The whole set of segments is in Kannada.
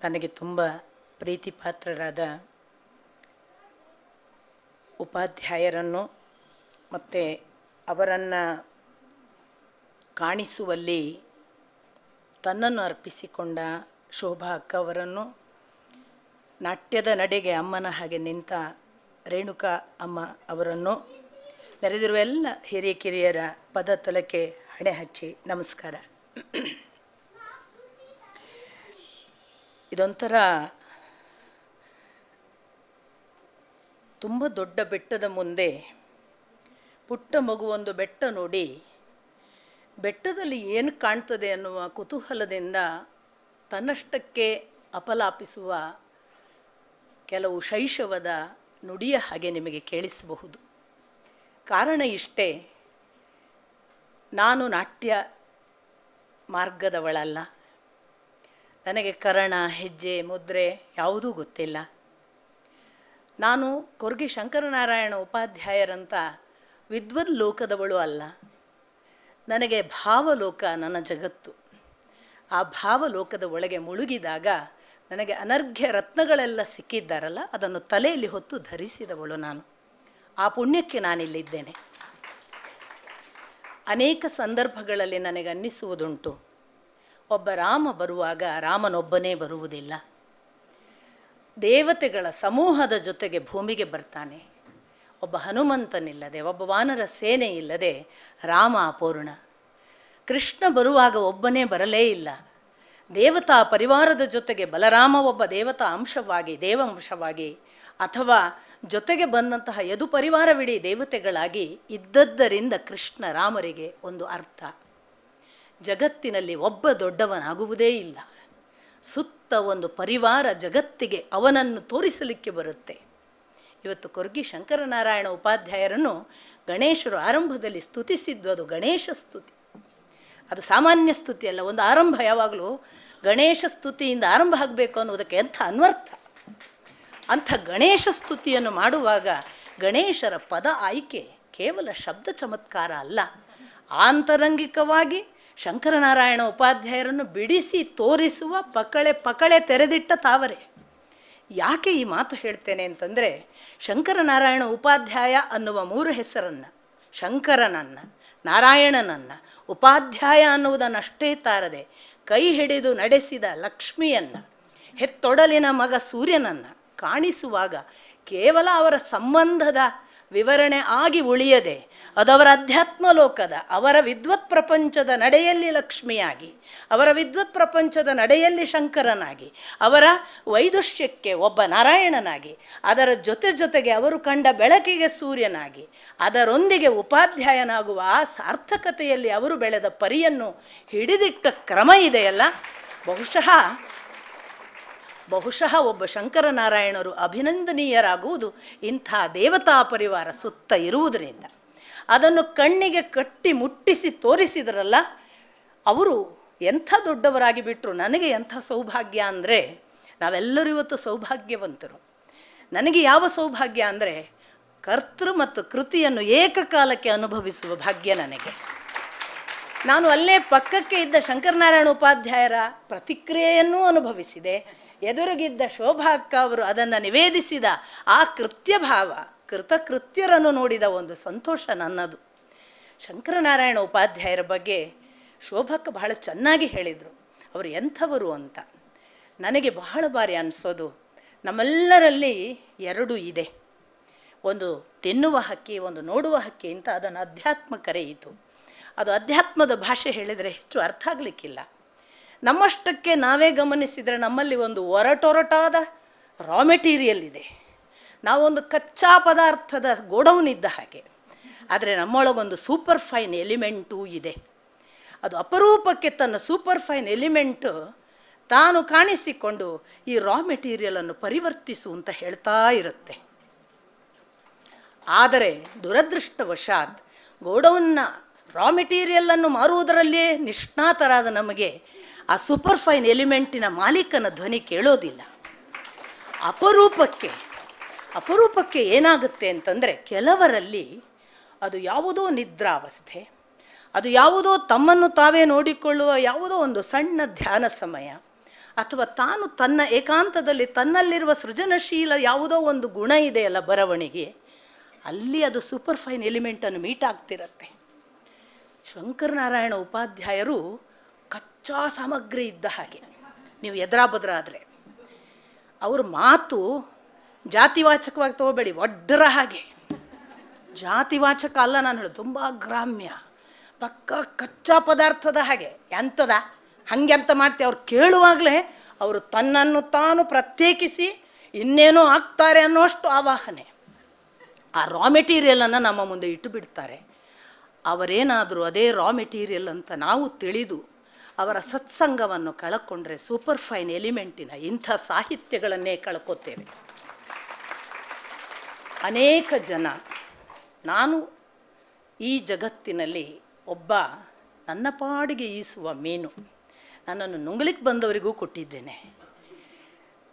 ನನಗೆ ತುಂಬ ಪ್ರೀತಿಪಾತ್ರರಾದ ಉಪಾಧ್ಯಾಯರನ್ನು ಮತ್ತು ಅವರನ್ನು ಕಾಣಿಸುವಲ್ಲಿ ತನ್ನನ್ನು ಅರ್ಪಿಸಿಕೊಂಡ ಶೋಭಾ ಅಕ್ಕ ಅವರನ್ನು, ನಾಟ್ಯದ ನಡೆಗೆ ಅಮ್ಮನ ಹಾಗೆ ನಿಂತ ರೇಣುಕಾ ಅಮ್ಮ ಅವರನ್ನು, ನೆರೆದಿರುವ ಎಲ್ಲ ಹಿರಿಯ ಕಿರಿಯರ ಪದ ತಲಕ್ಕೆ ಹಣೆ ಹಚ್ಚಿ ನಮಸ್ಕಾರ. ಇದೊಂಥರ ತುಂಬ ದೊಡ್ಡ ಬೆಟ್ಟದ ಮುಂದೆ ಪುಟ್ಟ ಮಗುವೊಂದು ಬೆಟ್ಟ ನೋಡಿ ಬೆಟ್ಟದಲ್ಲಿ ಏನು ಕಾಣ್ತದೆ ಅನ್ನುವ ಕುತೂಹಲದಿಂದ ತನ್ನಷ್ಟಕ್ಕೆ ಅಪಲಾಪಿಸುವ ಕೆಲವು ಶೈಶವದ ನುಡಿಯ ಹಾಗೆ ನಿಮಗೆ ಕೇಳಿಸಬಹುದು. ಕಾರಣ ಇಷ್ಟೇ, ನಾನು ನಾಟ್ಯ ಮಾರ್ಗದವಳಲ್ಲ. ನನಗೆ ಕರಣ, ಹೆಜ್ಜೆ, ಮುದ್ರೆ ಯಾವುದೂ ಗೊತ್ತಿಲ್ಲ. ನಾನು ಕೊರ್ಗಿ ಶಂಕರನಾರಾಯಣ ಉಪಾಧ್ಯಾಯರಂಥ ವಿದ್ವದ್ ಲೋಕದವಳು ಅಲ್ಲ. ನನಗೆ ಭಾವಲೋಕ ನನ್ನ ಜಗತ್ತು. ಆ ಭಾವಲೋಕದ ಒಳಗೆ ಮುಳುಗಿದಾಗ ನನಗೆ ಅನರ್ಘ್ಯ ರತ್ನಗಳೆಲ್ಲ ಸಿಕ್ಕಿದ್ದಾರಲ್ಲ, ಅದನ್ನು ತಲೆಯಲ್ಲಿ ಹೊತ್ತು ಧರಿಸಿದವಳು ನಾನು. ಆ ಪುಣ್ಯಕ್ಕೆ ನಾನಿಲ್ಲಿದ್ದೇನೆ. ಅನೇಕ ಸಂದರ್ಭಗಳಲ್ಲಿ ನನಗೆ ಅನ್ನಿಸುವುದುಂಟು, ಒಬ್ಬ ರಾಮ ಬರುವಾಗ ರಾಮನೊಬ್ಬನೇ ಬರುವುದಿಲ್ಲ. ದೇವತೆಗಳ ಸಮೂಹದ ಜೊತೆಗೆ ಭೂಮಿಗೆ ಬರ್ತಾನೆ. ಒಬ್ಬ ಹನುಮಂತನಿಲ್ಲದೆ, ಒಬ್ಬ ವಾನರ ಸೇನೆ ಇಲ್ಲದೆ ರಾಮ ಅಪೂರ್ಣ. ಕೃಷ್ಣ ಬರುವಾಗ ಒಬ್ಬನೇ ಬರಲೇ ಇಲ್ಲ. ದೇವತಾ ಪರಿವಾರದ ಜೊತೆಗೆ ಬಲರಾಮ ಒಬ್ಬ ದೇವತಾ ಅಂಶವಾಗಿ, ದೇವಾಂಶವಾಗಿ, ಅಥವಾ ಜೊತೆಗೆ ಬಂದಂತಹ ಯದು ಪರಿವಾರವಿಡೀ ದೇವತೆಗಳಾಗಿ ಇದ್ದದ್ದರಿಂದ ಕೃಷ್ಣ ರಾಮರಿಗೆ ಒಂದು ಅರ್ಥ. ಜಗತ್ತಿನಲ್ಲಿ ಒಬ್ಬ ದೊಡ್ಡವನಾಗುವುದೇ ಇಲ್ಲ. ಸುತ್ತ ಒಂದು ಪರಿವಾರ ಜಗತ್ತಿಗೆ ಅವನನ್ನು ತೋರಿಸಲಿಕ್ಕೆ ಬರುತ್ತೆ. ಇವತ್ತು ಕೊರ್ಗಿ ಶಂಕರನಾರಾಯಣ ಉಪಾಧ್ಯಾಯರನ್ನು ಗಣೇಶರು ಆರಂಭದಲ್ಲಿ ಸ್ತುತಿಸಿದ್ದು ಅದು ಗಣೇಶ ಸ್ತುತಿ. ಅದು ಸಾಮಾನ್ಯ ಸ್ತುತಿ ಅಲ್ಲ. ಒಂದು ಆರಂಭ ಯಾವಾಗಲೂ ಗಣೇಶ ಸ್ತುತಿಯಿಂದ ಆರಂಭ ಆಗಬೇಕು ಅನ್ನೋದಕ್ಕೆ ಎಂಥ ಅನ್ವರ್ಥ. ಅಂಥ ಗಣೇಶ ಸ್ತುತಿಯನ್ನು ಮಾಡುವಾಗ ಗಣೇಶರ ಪದ ಆಯ್ಕೆ ಕೇವಲ ಶಬ್ದ ಚಮತ್ಕಾರ ಅಲ್ಲ, ಆಂತರಂಗಿಕವಾಗಿ ಶಂಕರನಾರಾಯಣ ಉಪಾಧ್ಯಾಯರನ್ನು ಬಿಡಿಸಿ ತೋರಿಸುವ ಪಕಳೆ ತೆರೆದಿಟ್ಟ ತಾವರೆ. ಯಾಕೆ ಈ ಮಾತು ಹೇಳ್ತೇನೆ ಅಂತಂದರೆ, ಶಂಕರನಾರಾಯಣ ಉಪಾಧ್ಯಾಯ ಅನ್ನುವ ಮೂರು ಹೆಸರನ್ನು, ಶಂಕರನನ್ನು, ನಾರಾಯಣನನ್ನು, ಉಪಾಧ್ಯಾಯ ಅನ್ನುವುದನ್ನಷ್ಟೇ ತಾರದೆ ಕೈ ಹಿಡಿದು ನಡೆಸಿದ ಲಕ್ಷ್ಮಿಯನ್ನು, ಹೆತ್ತೊಡಲಿನ ಮಗ ಸೂರ್ಯನನ್ನು ಕಾಣಿಸುವಾಗ ಕೇವಲ ಅವರ ಸಂಬಂಧದ ವಿವರಣೆ ಆಗಿ ಉಳಿಯದೆ ಅದವರ ಅಧ್ಯಾತ್ಮ ಲೋಕದ, ಅವರ ವಿದ್ವತ್ ಪ್ರಪಂಚದ ನಡೆಯಲ್ಲಿ ಲಕ್ಷ್ಮಿಯಾಗಿ, ಅವರ ವಿದ್ವತ್ ಪ್ರಪಂಚದ ನಡೆಯಲ್ಲಿ ಶಂಕರನಾಗಿ, ಅವರ ವೈದುಷ್ಯಕ್ಕೆ ಒಬ್ಬ ನಾರಾಯಣನಾಗಿ, ಅದರ ಜೊತೆಗೆ ಅವರು ಕಂಡ ಬೆಳಕಿಗೆ ಸೂರ್ಯನಾಗಿ, ಅದರೊಂದಿಗೆ ಉಪಾಧ್ಯಾಯನಾಗುವ ಆ ಸಾರ್ಥಕತೆಯಲ್ಲಿ ಅವರು ಬೆಳೆದ ಪರಿಯನ್ನು ಹಿಡಿದಿಟ್ಟ ಕ್ರಮ ಇದೆಯಲ್ಲ, ಬಹುಶಃ ಒಬ್ಬ ಶಂಕರನಾರಾಯಣರು ಅಭಿನಂದನೀಯರಾಗುವುದು ಇಂಥ ದೇವತಾ ಪರಿವಾರ ಸುತ್ತ ಇರುವುದರಿಂದ. ಅದನ್ನು ಕಣ್ಣಿಗೆ ಕಟ್ಟಿ ಮುಟ್ಟಿಸಿ ತೋರಿಸಿದ್ರಲ್ಲ, ಅವರು ಎಂಥ ದೊಡ್ಡವರಾಗಿ ಬಿಟ್ಟರು. ನನಗೆ ಎಂಥ ಸೌಭಾಗ್ಯ ಅಂದರೆ, ನಾವೆಲ್ಲರೂ ಇವತ್ತು ಸೌಭಾಗ್ಯವಂತರು. ನನಗೆ ಯಾವ ಸೌಭಾಗ್ಯ ಅಂದರೆ, ಕರ್ತೃ ಮತ್ತು ಕೃತಿಯನ್ನು ಏಕಕಾಲಕ್ಕೆ ಅನುಭವಿಸುವ ಭಾಗ್ಯ ನನಗೆ. ನಾನು ಅಲ್ಲೇ ಪಕ್ಕಕ್ಕೆ ಇದ್ದ ಶಂಕರನಾರಾಯಣ ಉಪಾಧ್ಯಾಯರ ಪ್ರತಿಕ್ರಿಯೆಯನ್ನೂ ಅನುಭವಿಸಿದೆ. ಎದುರಿಗಿದ್ದ ಶೋಭಾ ಅಕ್ಕ ಅವರು ಅದನ್ನು ನಿವೇದಿಸಿದ ಆ ಕೃತ್ಯಭಾವ, ಕೃತಕೃತ್ಯರನ್ನು ನೋಡಿದ ಒಂದು ಸಂತೋಷ ನನ್ನದು. ಶಂಕರನಾರಾಯಣ ಉಪಾಧ್ಯಾಯರ ಬಗ್ಗೆ ಶೋಭಕ್ಕ ಬಹಳ ಚೆನ್ನಾಗಿ ಹೇಳಿದರು. ಅವರು ಎಂಥವರು ಅಂತ ನನಗೆ ಬಹಳ ಬಾರಿ ಅನಿಸೋದು, ನಮ್ಮೆಲ್ಲರಲ್ಲಿ ಎರಡು ಇದೆ. ಒಂದು ತಿನ್ನುವ ಹಕ್ಕಿ, ಒಂದು ನೋಡುವ ಹಕ್ಕಿ ಅಂತ. ಅದನ್ನು ಅಧ್ಯಾತ್ಮ ಕರೆಯಿತು. ಅದು ಅಧ್ಯಾತ್ಮದ ಭಾಷೆ ಹೇಳಿದರೆ ಹೆಚ್ಚು ಅರ್ಥ ಆಗಲಿಕ್ಕಿಲ್ಲ. ನಮ್ಮಷ್ಟಕ್ಕೆ ನಾವೇ ಗಮನಿಸಿದರೆ ನಮ್ಮಲ್ಲಿ ಒಂದು ಒರಟೊರಟಾದ ರಾ ಮೆಟೀರಿಯಲ್ ಇದೆ. ನಾವೊಂದು ಕಚ್ಚಾ ಪದಾರ್ಥದ ಗೋಡೌನ್ ಇದ್ದ ಹಾಗೆ. ಆದರೆ ನಮ್ಮೊಳಗೊಂದು ಸೂಪರ್ ಫೈನ್ ಎಲಿಮೆಂಟೂ ಇದೆ. ಅದು ಅಪರೂಪಕ್ಕೆ ತನ್ನ ಸೂಪರ್ ಫೈನ್ ಎಲಿಮೆಂಟು ತಾನು ಕಾಣಿಸಿಕೊಂಡು ಈ ರಾ ಮೆಟೀರಿಯಲನ್ನು ಪರಿವರ್ತಿಸು ಅಂತ ಹೇಳ್ತಾ ಇರುತ್ತೆ. ಆದರೆ ದುರದೃಷ್ಟವಶಾತ್ ಗೋಡೌನ್ನ ರಾ ಮೆಟೀರಿಯಲನ್ನು ಮಾರುವುದರಲ್ಲಿಯೇ ನಿಷ್ಣಾತರಾದ ನಮಗೆ ಆ ಸೂಪರ್ ಫೈನ್ ಎಲಿಮೆಂಟಿನ ಮಾಲೀಕನ ಧ್ವನಿ ಕೇಳೋದಿಲ್ಲ. ಅಪರೂಪಕ್ಕೆ ಏನಾಗುತ್ತೆ ಅಂತಂದರೆ, ಕೆಲವರಲ್ಲಿ ಅದು ಯಾವುದೋ ನಿದ್ರಾವಸ್ಥೆ, ಅದು ಯಾವುದೋ ತಮ್ಮನ್ನು ತಾವೇ ನೋಡಿಕೊಳ್ಳುವ ಯಾವುದೋ ಒಂದು ಸಣ್ಣ ಧ್ಯಾನ ಸಮಯ, ಅಥವಾ ತಾನು ತನ್ನ ಏಕಾಂತದಲ್ಲಿ ತನ್ನಲ್ಲಿರುವ ಸೃಜನಶೀಲ ಯಾವುದೋ ಒಂದು ಗುಣ ಇದೆಯಲ್ಲ ಬರವಣಿಗೆ, ಅಲ್ಲಿ ಅದು ಸೂಪರ್ ಫೈನ್ ಎಲಿಮೆಂಟನ್ನು ಮೀಟ್ ಆಗ್ತಿರತ್ತೆ. ಶಂಕರನಾರಾಯಣ ಉಪಾಧ್ಯಾಯರು ಕಚ್ಚಾ ಸಾಮಗ್ರಿ ಇದ್ದ ಹಾಗೆ. ನೀವು ಎದುರಾಬದ್ರ ಆದರೆ ಅವ್ರ ಮಾತು ಜಾತಿವಾಚಕವಾಗಿ ತಗೋಬೇಡಿ, ಒಡ್ಡರ ಹಾಗೆ. ಜಾತಿವಾಚಕ ಅಲ್ಲ ನಾನು ಹೇಳೋದು, ತುಂಬ ಗ್ರಾಮ್ಯ, ಪಕ್ಕ ಕಚ್ಚಾ ಪದಾರ್ಥದ ಹಾಗೆ. ಎಂಥದ ಹಾಗೆ ಅಂತ ಮಾಡ್ತೀವಿ. ಅವ್ರು ಕೇಳುವಾಗಲೇ ಅವರು ತನ್ನನ್ನು ತಾನು ಪ್ರತ್ಯೇಕಿಸಿ ಇನ್ನೇನೋ ಆಗ್ತಾರೆ ಅನ್ನೋಷ್ಟು ಆವಾಹನೆ. ಆ ರಾ ಮೆಟೀರಿಯಲನ್ನು ನಮ್ಮ ಮುಂದೆ ಇಟ್ಟು ಬಿಡ್ತಾರೆ. ಅವರೇನಾದರೂ ಅದೇ ರಾ ಮೆಟೀರಿಯಲ್ ಅಂತ ನಾವು ತಿಳಿದು ಅವರ ಸತ್ಸಂಗವನ್ನು ಕಳ್ಕೊಂಡ್ರೆ ಸೂಪರ್ ಫೈನ್ ಎಲಿಮೆಂಟಿನ ಇಂಥ ಸಾಹಿತ್ಯಗಳನ್ನೇ ಕಳ್ಕೊತೇವೆ. ಅನೇಕ ಜನ, ನಾನು ಈ ಜಗತ್ತಿನಲ್ಲಿ ಒಬ್ಬ ನನ್ನ ಪಾಡಿಗೆ ಈಸುವ ಮೀನು, ನನ್ನನ್ನು ನುಂಗ್ಲಿಕ್ಕೆ ಬಂದವರಿಗೂ ಕೊಟ್ಟಿದ್ದೇನೆ,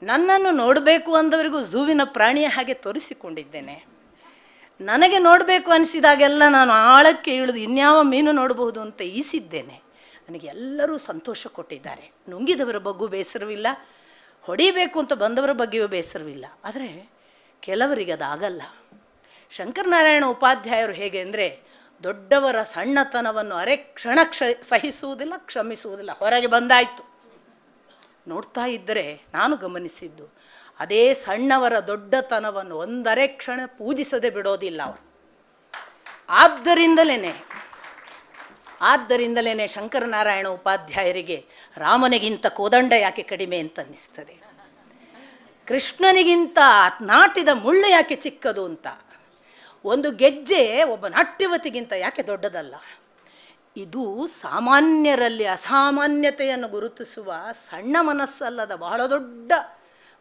ನನ್ನನ್ನು ನೋಡಬೇಕು ಅಂದವರಿಗೂ ಝೂವಿನ ಪ್ರಾಣಿಯ ಹಾಗೆ ತೋರಿಸಿಕೊಂಡಿದ್ದೇನೆ. ನನಗೆ ನೋಡಬೇಕು ಅನಿಸಿದಾಗೆಲ್ಲ ನಾನು ಆಳಕ್ಕೆ ಇಳಿದು ಇನ್ಯಾವ ಮೀನು ನೋಡಬಹುದು ಅಂತ ಈಸಿದ್ದೇನೆ. ನನಗೆ ಎಲ್ಲರೂ ಸಂತೋಷ ಕೊಟ್ಟಿದ್ದಾರೆ. ನುಂಗಿದವರ ಬಗ್ಗೂ ಬೇಸರವಿಲ್ಲ, ಹೊಡಿಬೇಕು ಅಂತ ಬಂದವರ ಬಗ್ಗೆಯೂ ಬೇಸರವಿಲ್ಲ. ಆದರೆ ಕೆಲವರಿಗೆ ಅದಾಗಲ್ಲ. ಶಂಕರನಾರಾಯಣ ಉಪಾಧ್ಯಾಯರು ಹೇಗೆ ಅಂದರೆ, ದೊಡ್ಡವರ ಸಣ್ಣತನವನ್ನು ಅರೆ ಕ್ಷಣ ಸಹಿಸುವುದಿಲ್ಲ, ಕ್ಷಮಿಸುವುದಿಲ್ಲ. ಹೊರಗೆ ಬಂದಾಯಿತು. ನೋಡ್ತಾ ಇದ್ದರೆ ನಾನು ಗಮನಿಸಿದ್ದು, ಅದೇ ಸಣ್ಣವರ ದೊಡ್ಡತನವನ್ನು ಒಂದರೆ ಕ್ಷಣ ಪೂಜಿಸದೆ ಬಿಡೋದಿಲ್ಲ ಅವರು. ಆದ್ದರಿಂದಲೇ ಶಂಕರನಾರಾಯಣ ಉಪಾಧ್ಯಾಯರಿಗೆ ರಾಮನಿಗಿಂತ ಕೋದಂಡ ಯಾಕೆ ಕಡಿಮೆ ಅಂತ ಅನ್ನಿಸ್ತದೆ, ಕೃಷ್ಣನಿಗಿಂತ ನಾಟಿದ ಮುಳ್ಳು ಯಾಕೆ ಚಿಕ್ಕದು ಅಂತ, ಒಂದು ಗೆಜ್ಜೆ ಒಬ್ಬ ನಾಟ್ಯವತಿಗಿಂತ ಯಾಕೆ ದೊಡ್ಡದಲ್ಲ. ಇದು ಸಾಮಾನ್ಯರಲ್ಲಿ ಅಸಾಮಾನ್ಯತೆಯನ್ನು ಗುರುತಿಸುವ ಸಣ್ಣ ಮನಸ್ಸಲ್ಲದ ಬಹಳ ದೊಡ್ಡ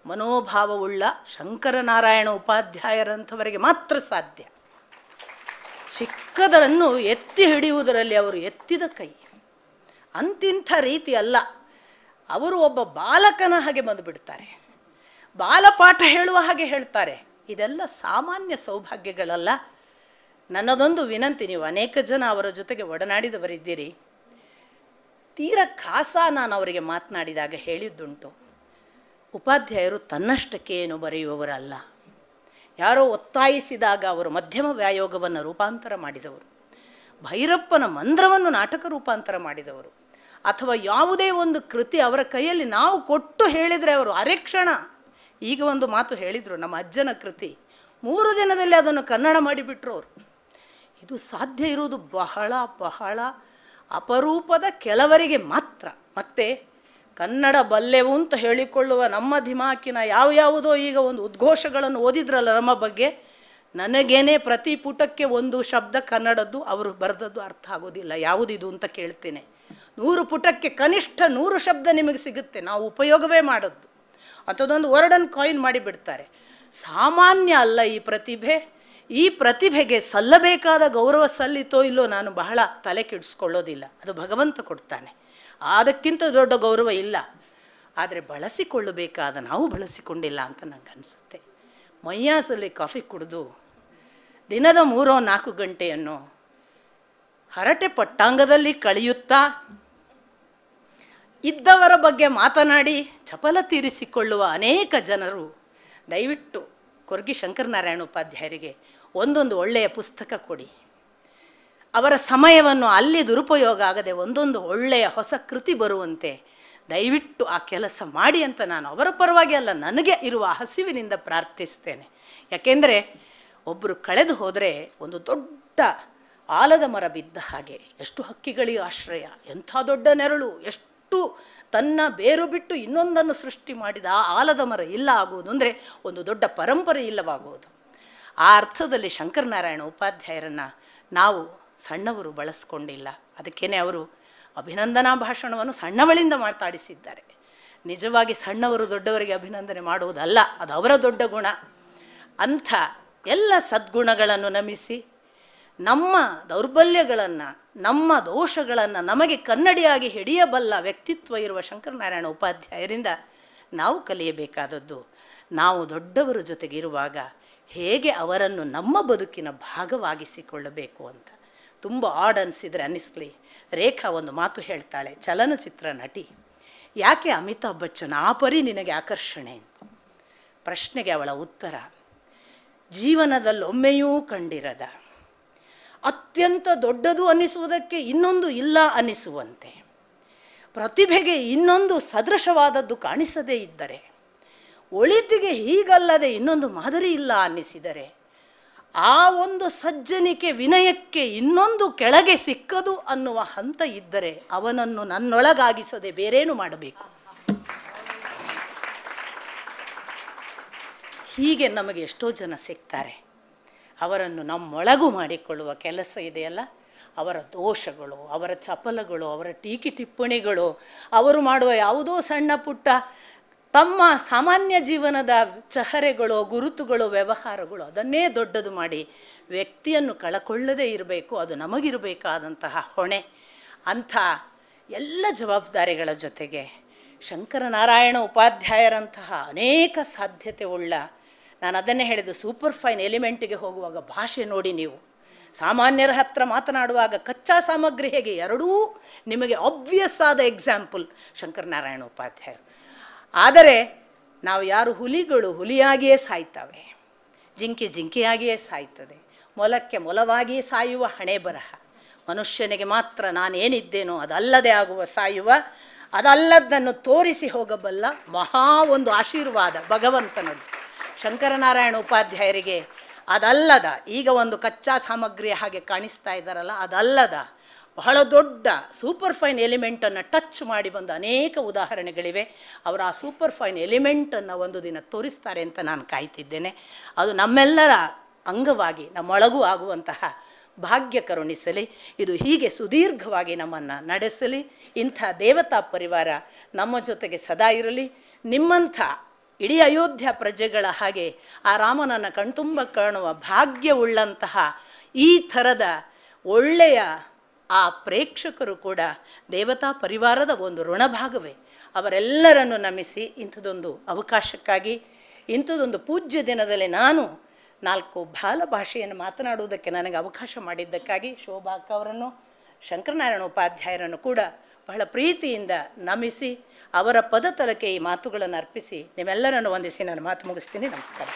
ಮನೋಭಾವವುಳ್ಳ ಶಂಕರನಾರಾಯಣ ಉಪಾಧ್ಯಾಯರಂಥವರಿಗೆ ಮಾತ್ರ ಸಾಧ್ಯ. ಚಿಕ್ಕದರನ್ನು ಎತ್ತಿ ಹಿಡಿಯುವುದರಲ್ಲಿ ಅವರು ಎತ್ತಿದ ಕೈ. ಅಂತಿಂಥ ರೀತಿ ಅಲ್ಲ, ಅವರು ಒಬ್ಬ ಬಾಲಕನ ಹಾಗೆ ಬಂದುಬಿಡ್ತಾರೆ, ಬಾಲಪಾಠ ಹೇಳುವ ಹಾಗೆ ಹೇಳ್ತಾರೆ. ಇದೆಲ್ಲ ಸಾಮಾನ್ಯ ಸೌಭಾಗ್ಯಗಳಲ್ಲ. ನನ್ನದೊಂದು ವಿನಂತಿ, ನೀವು ಅನೇಕ ಜನ ಅವರ ಜೊತೆಗೆ ಒಡನಾಡಿದವರಿದ್ದೀರಿ. ತೀರ ಖಾಸ ನಾನು ಅವರಿಗೆ ಮಾತನಾಡಿದಾಗ ಹೇಳಿದ್ದುಂಟು, ಉಪಾಧ್ಯಾಯರು ತನ್ನಷ್ಟಕ್ಕೆ ಏನು ಬರೆಯುವವರಲ್ಲ. ಯಾರೋ ಒತ್ತಾಯಿಸಿದಾಗ ಅವರು ಮಧ್ಯಮ ವ್ಯಾಯೋಗವನ್ನು ರೂಪಾಂತರ ಮಾಡಿದವರು, ಭೈರಪ್ಪನ ಮಂದ್ರವನ್ನು ನಾಟಕ ರೂಪಾಂತರ ಮಾಡಿದವರು, ಅಥವಾ ಯಾವುದೇ ಒಂದು ಕೃತಿ ಅವರ ಕೈಯಲ್ಲಿ ನಾವು ಕೊಟ್ಟು ಹೇಳಿದರೆ ಅವರು ಅರೆಕ್ಷಣ. ಈಗ ಒಂದು ಮಾತು ಹೇಳಿದರು, ನಮ್ಮ ಅಜ್ಜನ ಕೃತಿ 3 ದಿನದಲ್ಲಿ ಅದನ್ನು ಕನ್ನಡ ಮಾಡಿಬಿಟ್ರು ಅವರು. ಇದು ಸಾಧ್ಯ ಇರುವುದು ಬಹಳ ಬಹಳ ಅಪರೂಪದ ಕೆಲವರಿಗೆ ಮಾತ್ರ. ಮತ್ತು ಕನ್ನಡ ಬಲ್ಲೆವು ಅಂತ ಹೇಳಿಕೊಳ್ಳುವ ನಮ್ಮ ಧಿಮಾಕಿನ ಯಾವುದೋ ಈಗ ಒಂದು ಉದ್ಘೋಷಗಳನ್ನು ಓದಿದ್ರಲ್ಲ ನಮ್ಮ ಬಗ್ಗೆ, ನನಗೇನೆ ಪ್ರತಿ ಪುಟಕ್ಕೆ ಒಂದು ಶಬ್ದ ಕನ್ನಡದ್ದು ಅವರು ಬರೆದದ್ದು ಅರ್ಥ ಆಗೋದಿಲ್ಲ. ಯಾವುದಿದು ಅಂತ ಕೇಳ್ತೇನೆ. 100 ಪುಟಕ್ಕೆ ಕನಿಷ್ಠ 100 ಶಬ್ದ ನಿಮಗೆ ಸಿಗುತ್ತೆ, ನಾವು ಉಪಯೋಗವೇ ಮಾಡೋದು. ಅಂಥದ್ದೊಂದು ವರ್ಡನ್ನು ಕಾಯಿನ್ ಮಾಡಿಬಿಡ್ತಾರೆ. ಸಾಮಾನ್ಯ ಅಲ್ಲ ಈ ಪ್ರತಿಭೆ. ಈ ಪ್ರತಿಭೆಗೆ ಸಲ್ಲಬೇಕಾದ ಗೌರವ ಸಲ್ಲಿತೋ ಇಲ್ಲೋ ನಾನು ಬಹಳ ತಲೆ ಕೆಡಿಸ್ಕೊಳ್ಳೋದಿಲ್ಲ, ಅದು ಭಗವಂತ ಕೊಡ್ತಾನೆ. ಅದಕ್ಕಿಂತ ದೊಡ್ಡ ಗೌರವ ಇಲ್ಲ. ಆದರೆ ಬಳಸಿಕೊಳ್ಳಬೇಕಾದ ನಾವು ಬಳಸಿಕೊಂಡಿಲ್ಲ ಅಂತ ನನಗೆ ಅನಿಸುತ್ತೆ. ಮೈಯಾಸಲ್ಲಿ ಕಾಫಿ ಕುಡಿದು ದಿನದ 3-4 ಗಂಟೆಯನ್ನು ಹರಟೆ ಪಟ್ಟಾಂಗದಲ್ಲಿ ಕಳೆಯುತ್ತಾ ಇದ್ದವರ ಬಗ್ಗೆ ಮಾತನಾಡಿ ಚಪಲ ತೀರಿಸಿಕೊಳ್ಳುವ ಅನೇಕ ಜನರು, ದಯವಿಟ್ಟು ಕೊರ್ಗಿ ಶಂಕರನಾರಾಯಣ ಉಪಾಧ್ಯಾಯರಿಗೆ ಒಂದೊಂದು ಒಳ್ಳೆಯ ಪುಸ್ತಕ ಕೊಡಿ. ಅವರ ಸಮಯವನ್ನು ಅಲ್ಲಿ ದುರುಪಯೋಗ ಆಗದೆ ಒಂದೊಂದು ಒಳ್ಳೆಯ ಹೊಸ ಕೃತಿ ಬರುವಂತೆ ದಯವಿಟ್ಟು ಆ ಕೆಲಸ ಮಾಡಿ ಅಂತ ನಾನು ಅವರ ಪರವಾಗಿ ಅಲ್ಲ, ನನಗೆ ಇರುವ ಹಸಿವಿನಿಂದ ಪ್ರಾರ್ಥಿಸ್ತೇನೆ. ಯಾಕೆಂದರೆ ಒಬ್ಬರು ಕಳೆದು ಹೋದರೆ ಒಂದು ದೊಡ್ಡ ಆಲದ ಮರ ಬಿದ್ದ ಹಾಗೆ, ಎಷ್ಟು ಹಕ್ಕಿಗಳಿಗೆ ಆಶ್ರಯ, ಎಂಥ ದೊಡ್ಡ ನೆರಳು, ಎಷ್ಟು ತನ್ನ ಬೇರು ಬಿಟ್ಟು ಇನ್ನೊಂದನ್ನು ಸೃಷ್ಟಿ ಮಾಡಿದ ಆ ಆಲದ ಮರ ಇಲ್ಲ ಆಗುವುದು ಅಂದರೆ ಒಂದು ದೊಡ್ಡ ಪರಂಪರೆ ಇಲ್ಲವಾಗುವುದು. ಆ ಅರ್ಥದಲ್ಲಿ ಶಂಕರನಾರಾಯಣ ಉಪಾಧ್ಯಾಯರನ್ನು ನಾವು ಸಣ್ಣವರು ಬಳಸ್ಕೊಂಡಿಲ್ಲ. ಅದಕ್ಕೇನೆ ಅವರು ಅಭಿನಂದನಾ ಭಾಷಣವನ್ನು ಸಣ್ಣವಳಿಂದ ಮಾತಾಡಿಸಿದ್ದಾರೆ. ನಿಜವಾಗಿ ಸಣ್ಣವರು ದೊಡ್ಡವರಿಗೆ ಅಭಿನಂದನೆ ಮಾಡುವುದಲ್ಲ, ಅದು ಅವರ ದೊಡ್ಡ ಗುಣ. ಅಂಥ ಎಲ್ಲ ಸದ್ಗುಣಗಳನ್ನು ನಮಿಸಿ ನಮ್ಮ ದೌರ್ಬಲ್ಯಗಳನ್ನು, ನಮ್ಮ ದೋಷಗಳನ್ನು ನಮಗೆ ಕನ್ನಡಿಯಾಗಿ ಹಿಡಿಯಬಲ್ಲ ವ್ಯಕ್ತಿತ್ವ ಇರುವ ಶಂಕರನಾರಾಯಣ ಉಪಾಧ್ಯಾಯರಿಂದ ನಾವು ಕಲಿಯಬೇಕಾದದ್ದು, ನಾವು ದೊಡ್ಡವರ ಜೊತೆಗಿರುವಾಗ ಹೇಗೆ ಅವರನ್ನು ನಮ್ಮ ಬದುಕಿನ ಭಾಗವಾಗಿಸಿಕೊಳ್ಳಬೇಕು ಅಂತ. ತುಂಬ ಆಡ್ ಅನಿಸಿದರೆ ಅನ್ನಿಸ್ಲಿ, ರೇಖಾ ಒಂದು ಮಾತು ಹೇಳ್ತಾಳೆ, ಚಲನಚಿತ್ರ ನಟಿ. ಯಾಕೆ ಅಮಿತಾಬ್ ಬಚ್ಚನ್ ಆ ಪರಿ ನಿನಗೆ ಆಕರ್ಷಣೆ ಅಂತ ಪ್ರಶ್ನೆಗೆ ಅವಳ ಉತ್ತರ, ಜೀವನದಲ್ಲಿ ಒಮ್ಮೆಯೂ ಕಂಡಿರದ ಅತ್ಯಂತ ದೊಡ್ಡದು ಅನ್ನಿಸುವುದಕ್ಕೆ ಇನ್ನೊಂದು ಇಲ್ಲ ಅನ್ನಿಸುವಂತೆ, ಪ್ರತಿಭೆಗೆ ಇನ್ನೊಂದು ಸದೃಶವಾದದ್ದು ಕಾಣಿಸದೇ ಇದ್ದರೆ, ಒಳಿತಿಗೆ ಹೀಗಲ್ಲದೆ ಇನ್ನೊಂದು ಮಾದರಿ ಇಲ್ಲ ಅನ್ನಿಸಿದರೆ, ಆ ಒಂದು ಸಜ್ಜನಿಕೆ ವಿನಯಕ್ಕೆ ಇನ್ನೊಂದು ಕೆಳಗೆ ಸಿಕ್ಕದು ಅನ್ನುವ ಹಂತ ಇದ್ದರೆ ಅವನನ್ನು ನನ್ನೊಳಗಾಗಿಸದೆ ಬೇರೇನು ಮಾಡಬೇಕು? ಹೀಗೆ ನಮಗೆ ಎಷ್ಟೋ ಜನ ಸಿಗ್ತಾರೆ. ಅವರನ್ನು ನಮ್ಮೊಳಗು ಮಾಡಿಕೊಳ್ಳುವ ಕೆಲಸ ಇದೆಯಲ್ಲ, ಅವರ ದೋಷಗಳು, ಅವರ ಚಪಲಗಳು, ಅವರ ಟೀಕೆ ಟಿಪ್ಪಣಿಗಳು, ಅವರು ಮಾಡುವ ಯಾವುದೋ ಸಣ್ಣ ಪುಟ್ಟ ತಮ್ಮ ಸಾಮಾನ್ಯ ಜೀವನದ ಚಹರೆಗಳು, ಗುರುತುಗಳು, ವ್ಯವಹಾರಗಳು, ಅದನ್ನೇ ದೊಡ್ಡದು ಮಾಡಿ ವ್ಯಕ್ತಿಯನ್ನು ಕಳಕೊಳ್ಳದೇ ಇರಬೇಕು. ಅದು ನಮಗಿರಬೇಕಾದಂತಹ ಹೊಣೆ. ಅಂಥ ಎಲ್ಲ ಜವಾಬ್ದಾರಿಗಳ ಜೊತೆಗೆ ಶಂಕರನಾರಾಯಣ ಉಪಾಧ್ಯಾಯರಂತಹ ಅನೇಕ ಸಾಧ್ಯತೆ ಉಳ್ಳ, ನಾನು ಅದನ್ನೇ ಹೇಳಿದ್ದು, ಸೂಪರ್ ಫೈನ್ ಎಲಿಮೆಂಟಿಗೆ ಹೋಗುವಾಗ ಭಾಷೆ ನೋಡಿ ನೀವು. ಸಾಮಾನ್ಯರ ಹತ್ರ ಮಾತನಾಡುವಾಗ ಕಚ್ಚಾ ಸಾಮಗ್ರಿ ಹೇಗೆ, ಎರಡೂ ನಿಮಗೆ ಆಬ್ವಿಯಸ್ ಆದ ಎಕ್ಸಾಂಪಲ್ ಶಂಕರನಾರಾಯಣ ಉಪಾಧ್ಯಾಯರು. ಆದರೆ ನಾವು ಯಾರು ಹುಲಿಗಳು ಹುಲಿಯಾಗಿಯೇ ಸಾಯ್ತವೆ, ಜಿಂಕೆ ಜಿಂಕೆಯಾಗಿಯೇ ಸಾಯ್ತದೆ, ಮೊಲಕ್ಕೆ ಮೊಲವಾಗಿಯೇ ಸಾಯುವ ಹಣೆ ಬರಹ. ಮನುಷ್ಯನಿಗೆ ಮಾತ್ರ ನಾನೇನಿದ್ದೇನೋ ಅದಲ್ಲದೆ ಆಗುವ ಸಾಯುವ, ಅದಲ್ಲದನ್ನು ತೋರಿಸಿ ಹೋಗಬಲ್ಲ ಮಹಾ ಒಂದು ಆಶೀರ್ವಾದ ಭಗವಂತನದ್ದು. ಶಂಕರನಾರಾಯಣ ಉಪಾಧ್ಯಾಯರಿಗೆ ಅದಲ್ಲದ, ಈಗ ಒಂದು ಕಚ್ಚಾ ಸಾಮಗ್ರಿಯ ಹಾಗೆ ಕಾಣಿಸ್ತಾ ಇದ್ದಾರಲ್ಲ, ಅದಲ್ಲದ ಬಹಳ ದೊಡ್ಡ ಸೂಪರ್ ಫೈನ್ ಎಲಿಮೆಂಟನ್ನು ಟಚ್ ಮಾಡಿ ಬಂದ ಅನೇಕ ಉದಾಹರಣೆಗಳಿವೆ. ಅವರು ಆ ಸೂಪರ್ ಫೈನ್ ಎಲಿಮೆಂಟನ್ನು ಒಂದು ದಿನ ತೋರಿಸ್ತಾರೆ ಅಂತ ನಾನು ಕಾಯ್ತಿದ್ದೇನೆ. ಅದು ನಮ್ಮೆಲ್ಲರ ಅಂಗವಾಗಿ ನಮ್ಮೊಳಗೂ ಆಗುವಂತಹ ಭಾಗ್ಯ ಕರುಣಿಸಲಿ. ಇದು ಹೀಗೆ ಸುದೀರ್ಘವಾಗಿ ನಮ್ಮನ್ನು ನಡೆಸಲಿ. ಇಂಥ ದೇವತಾ ಪರಿವಾರ ನಮ್ಮ ಜೊತೆಗೆ ಸದಾ ಇರಲಿ. ನಿಮ್ಮಂಥ ಇಡೀ ಅಯೋಧ್ಯ ಪ್ರಜೆಗಳ ಹಾಗೆ ಆ ರಾಮನನ್ನು ಕಣ್ತುಂಬ ಕಾಣುವ ಭಾಗ್ಯವುಳ್ಳಂತಹ ಈ ಥರದ ಒಳ್ಳೆಯ ಆ ಪ್ರೇಕ್ಷಕರು ಕೂಡ ದೇವತಾ ಪರಿವಾರದ ಒಂದು ಋಣಭಾಗವೇ. ಅವರೆಲ್ಲರನ್ನು ನಮಿಸಿ ಇಂಥದ್ದೊಂದು ಅವಕಾಶಕ್ಕಾಗಿ, ಇಂಥದ್ದೊಂದು ಪೂಜ್ಯ ದಿನದಲ್ಲಿ ನಾನು 4 ಬಾಲ ಭಾಷೆಯನ್ನು ಮಾತನಾಡುವುದಕ್ಕೆ ನನಗೆ ಅವಕಾಶ ಮಾಡಿದ್ದಕ್ಕಾಗಿ ಶೋಭಾ ಅಕ್ಕ ಅವರನ್ನು, ಶಂಕರನಾರಾಯಣ ಉಪಾಧ್ಯಾಯರನ್ನು ಕೂಡ ಬಹಳ ಪ್ರೀತಿಯಿಂದ ನಮಿಸಿ ಅವರ ಪದತಲಕ್ಕೆ ಈ ಮಾತುಗಳನ್ನು ಅರ್ಪಿಸಿ ನಿಮ್ಮೆಲ್ಲರನ್ನು ವಂದಿಸಿ ನಾನು ಮಾತು ಮುಗಿಸ್ತೀನಿ. ನಮಸ್ಕಾರ.